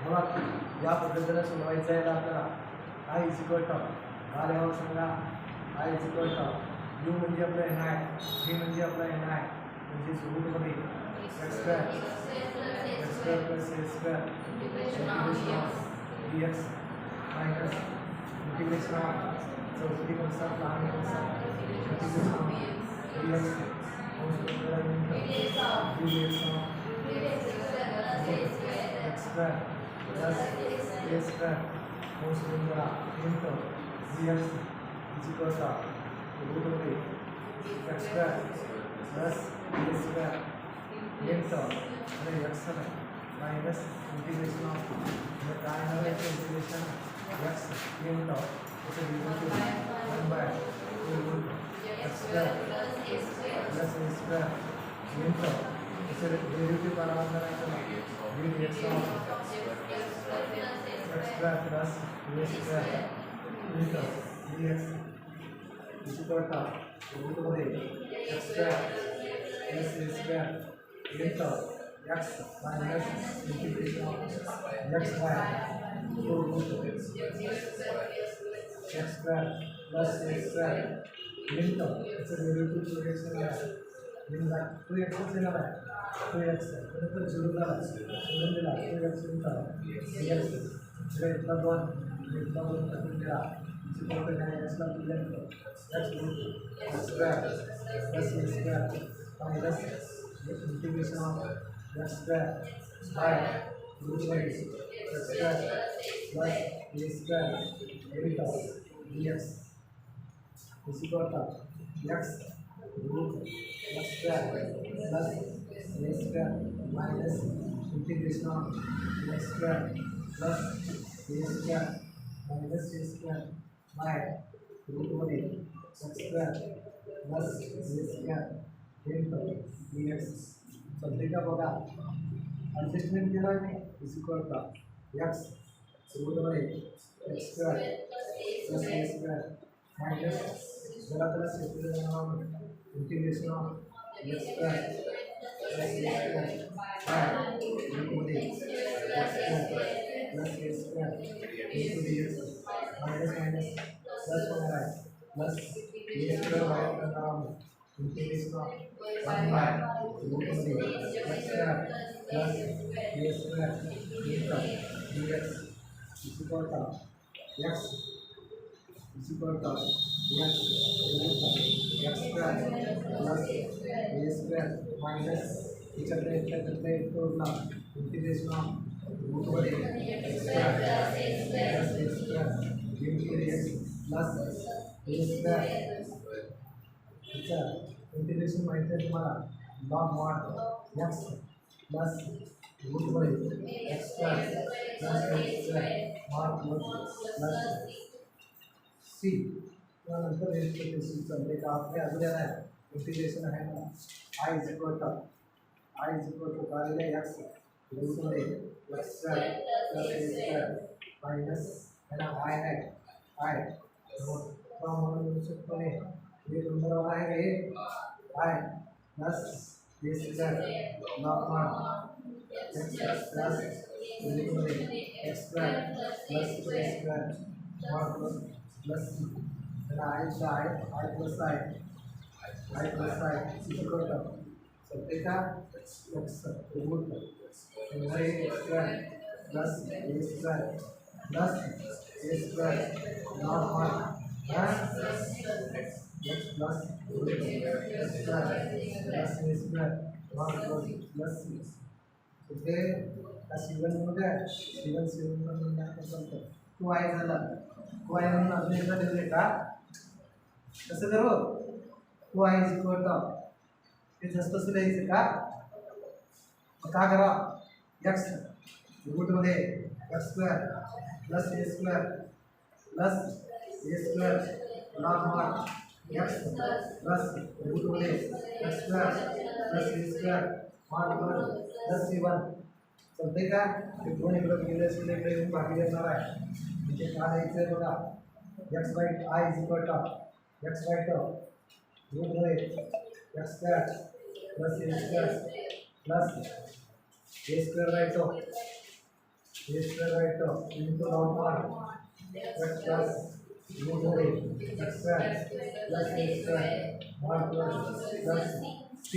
बघा या पद्धतीने सोडवायचं आहे आपल्याला. आय इज इक्वल टू काय लिहावं सांगा. I is equal to u म्हणजे आपलं एन आहे, व्ही म्हणजे आपलं एन आहे, म्हणजे सुरूमध्ये x square plus a square integration of d x minus integration of चौकटी कंसात लहान कंसात integration of d x x square plus a square whole square into d x is equal to root over x square plus a square into आणि x minus integration of काय आहे integration x into इसे divide to 1 by 2 x square plus a square into इसे derivative बराबर करायचं d x of x square plus a square into d x is equal to root over x square plus a square into x minus integration of x by 2 root x square plus a square into it's a derivative 2x in that 2x is in a 2x another 0 la 2x into dx so itla 1 kadila is equal to x la x root x square plus a square minus integration of x square by root over x square plus a square into dx is equal to x root x square plus a square minus integration of x square plus a square minus a square by root over x square plus a square into dx. सध्या बघा adjustment केला आहे is equal to x root over x square plus a square minus जरा त्याला separate बनवून integration of x square plus a square by root over x square plus a square into d x minus minus plus होणार आहे plus a square बाहेर करणार आहोत integration of 1 by root over x square plus a square into dx is equal to x is equal to x root x square plus a square minus इचरते इतना integration of root over x square plus a square into dx plus a square अच्छा integration माहिती आहे तुम्हाला log mod x plus root over x square plus x square mod plus c त्यानंतर c चालते का आपले अजून आहे इंटिग्रेशन आहे ना आय इज इक्वल टू काय x root over x square plus a square minus है ना आय है आय म्हणून शकतो ने ये नंबर वाला है ये आई प्लस ये square log one x plus x square plus a square mod plus I plus I equal to सत्य का x root x square plus a square log one x plus x square plus a square 1 plus 6 इथे C1 मध्ये C1 म्हणून आपण 2i झाला 2i म्हणून अजून एकदा लिहिले का कसं करू 2i is equal to हे जास्त लिहायचं का मग काय करा x रूट मध्ये x square plus a square plus a square log 1 x plus root over x square plus a square mod 1 plus c1 चलते का ते दोन इकडे गेले असले इकडे येऊन बाकी येणार आहे म्हणजे काय द्यायचं बघा x by I is equal to x by root over x square plus a square plus A square right of A square right of into round one x plus into a x square plus a square 1 plus C